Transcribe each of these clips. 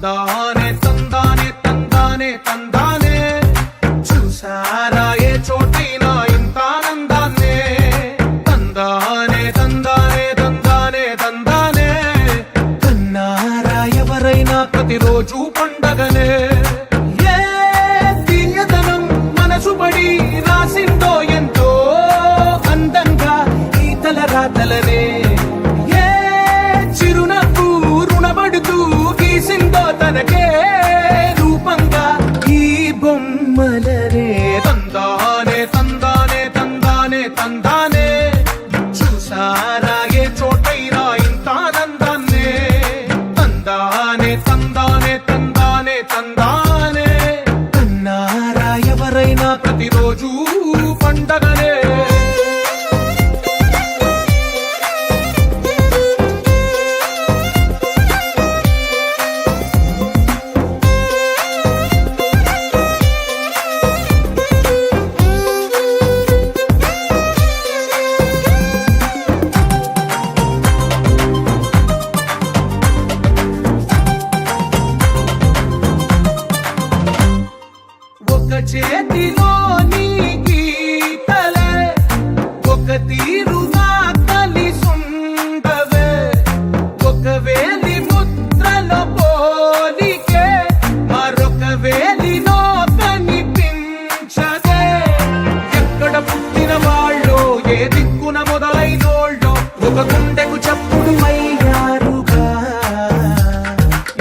తందానే తందానే తందానే తందానే చూసారా ఏ చోటైనా ఇంత ఆనందాన్నే తందానే తందానే తందానే తందానే కన్నారా ఎవరైనా ప్రతిరోజు పండగనే ఏ తీయదనం మనసుబడి రాసిందో ఎంతో అందంగా ఈ తల రాతలనే ఏ చిరునవ్వు రుణపడుతూ గీసిందో తనకే రూపంగా ఈ బొమ్మలనే తందానే తందానే తందానే తందానే చూసారా ఏ చోటైనా ఇంత ఆనందాన్నే తందానే తందానే తందానే తందానే కన్నారా ఎవరైనా ప్రతిరోజు పండగనే చేతిలోని గీతలే ఒక తీరుగా కలిసుండవే ఒక వేలి ముద్రలో పోలికే మరొక వేలిలో కనిపించదే ఎక్కడ పుట్టిన వాళ్ళో ఏ దిక్కున మొదలైనోళ్ళో ఒక గుండెకు చప్పుడు అయ్యారుగా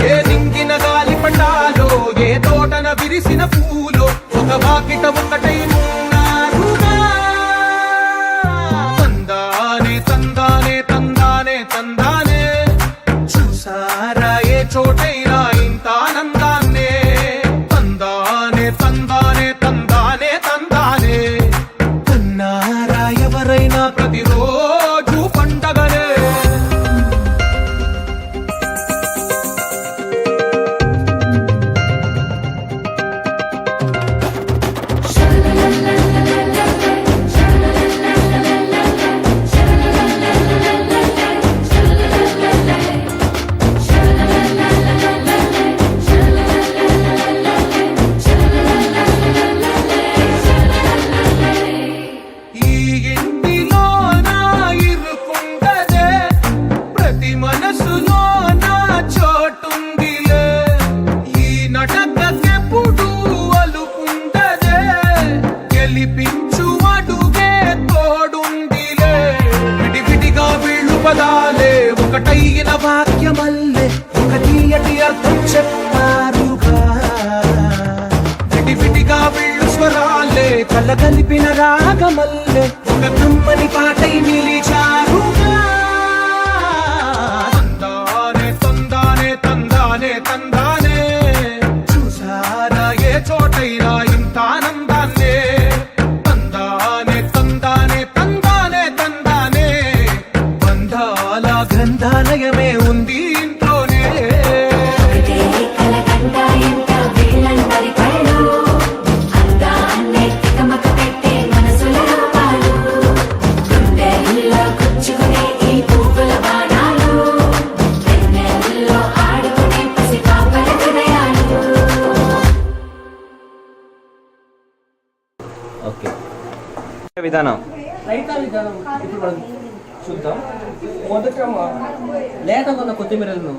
ఏ దింగిన గాలి పటాలో ఏ తోటన విరిసిన పూలో ఒక వాకిట ఒకటై ఉన్నారుగా తందానే తందానే తందానే తందానే చూసారా ఏ చోటైనా ఇంత ఆనందాన్నే తందానే తందానే తందానే తందానే కన్నారా ఎవరైనా ప్రతిరోజు పండగనే పదాలే ఒకటైన వాక్యమల్లే ఒక తీయటి అర్థం చెప్పారుగా విడివిడిగా వీళ్ళు స్వరాలే కలగలిపిన రాగమల్లే ఒక కమ్మని పాటై నిలిచారుగా తందానే తందానే తందానే తందానే చూసారా ఏ చోటైనా ఇంత ఆనందాన్నే తందానే తందానే తందానే తందానే గ్రంథాలయమే ఉంది ఇంట్లోనే ఓకే విధానం రైతా విధానం ఇప్పుడు మనం చూద్దాం. మొదట లేత కొన్న కొత్తిమీరలను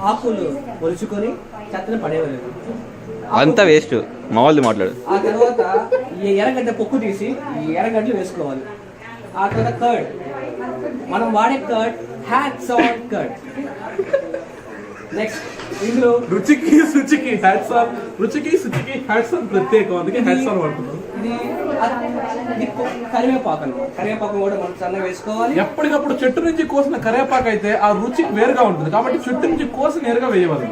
ఆకులు ఒలుచుకొని చెత్తను పడేయలేదు, అంతా వేస్ట్ మామూలు మాట్లాడు. ఆ తర్వాత ఈ ఎర్రగడ్డ పొక్కు తీసి ఈ ఎర్రగడ్డలు వేసుకోవాలి. ఆ తర్వాత కర్డ్, మనం వాడే curd hats on curd. Next ఇందులో రుచికి శుచికి హ్యాట్స్ ఆన్, రుచికి శుచికి హ్యాట్స్ ఆన్ ప్రత్యేకం, అందుకే హ్యాట్స్ ఆన్ వాడుతున్నాం. ఇది కరివేపాకు అన్నమాట. కరివేపాకు కూడా మనం సన్నగా వేసుకోవాలి. ఎప్పటికప్పుడు చెట్టు నుంచి కోసిన కరివేపాకు అయితే ఆ రుచి వేరుగా ఉంటుంది, కాబట్టి చెట్టు నుంచి కోసి నేరుగా వేయవాలి.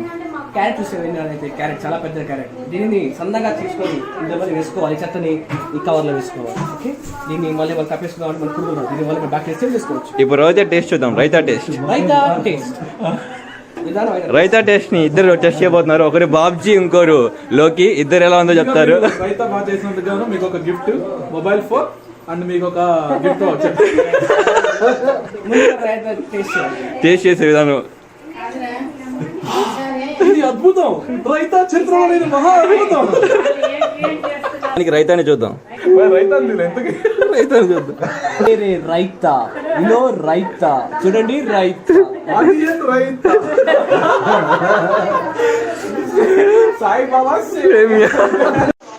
క్యారెట్ చూస్తే అయితే క్యారెట్ చాలా పెద్ద క్యారెట్, దీనిని సన్నగా తీసుకొని ఇందులో వేసుకోవాలి, చెత్తని ఈ కవర్లో వేసుకోవాలి. ఓకే, దీన్ని మళ్ళీ మనం తప్పేసుకున్నాం, మన పురుగులు దీని వల్ల బ్యాక్టీరియా చేసుకోవచ్చు. ఇప్పుడు రైతా టేస్ట్ చూద్దాం. రైతా టేస్ట్ రైతా టేస్ట్ ని ఇద్దరు టెస్ట్ చేయబోతున్నారు. ఒకరు బాబ్జీ, ఇంకోరు లోకి. ఇద్దరు ఎలా ఉందో చెప్తారు. రైతా బాగా చేసినందుకు మీకు ఒక గిఫ్ట్ మొబైల్ ఫోన్ అండ్ మీకు ఒక గిఫ్ట్ వచ్చారు. టేస్ట్ చేసే విధానం అద్భుతం రైతా చరిత్ర అనేది మహా అద్భుతం. దానికి రైతాన్ని చూద్దాం. రైతా ఎంతకి రైతాన్ని చూద్దాం. రైతా ఇలో రైతా చూడండి రైతా అది ఏం రైతా సాయిబాబా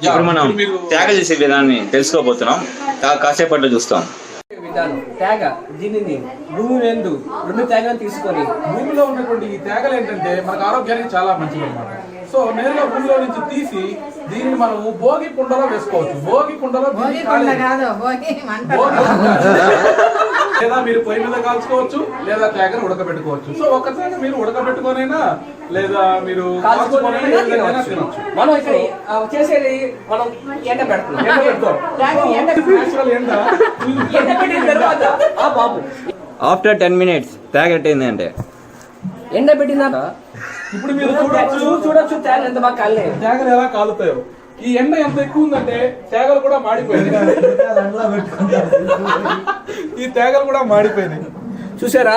ఇప్పుడు మనం త్యాగ చేసే విధానాన్ని తెలుసుకోబోతున్నాం. కాసేపట్లో చూస్తాం. విధానం త్యాగ. దీనిని భూమి ఎందు 2 త్యాగాన్ని తీసుకొని భూమిలో ఉన్నటువంటి ఈ తేగలు ఏంటంటే మనకు ఆరోగ్యానికి చాలా మంచిది అన్నమాట. సో నేరుగా భూమిలో నుంచి తీసి దీనిని మనం భోగి కుండలో వేసుకోవచ్చు. భోగి కుండలో దీన్ని లేదా మీరు పొయ్యి మీద కాల్చుకోవచ్చు, లేదా తేగను ఉడకబెట్టుకోవచ్చు. సో ఒక తేగ మీరు ఉడకబెట్టుకోనైనా లేదా మీరు కాల్చుకోనైనా తినొచ్చు. మనం ఇక్కడ చేసేది మనం ఎండ పెడుతున్నాం. ఎండ పెట్టిన తర్వాత బాబు ఆఫ్టర్ 10 minutes త్యాగ ఎట్టయింది అంటే ఎండ పెట్టిన ఇప్పుడు మీరు చూడొచ్చు తేగలు ఎంత బాగా కాలేదు. తేగలు ఎలా కాలుతాయో. ఈ ఎండ ఎంత ఎక్కువ ఉందంటే తేగలు కూడా మాడిపోయింది. ఈ తేగలు కూడా మాడిపోయినాయి. చూసారా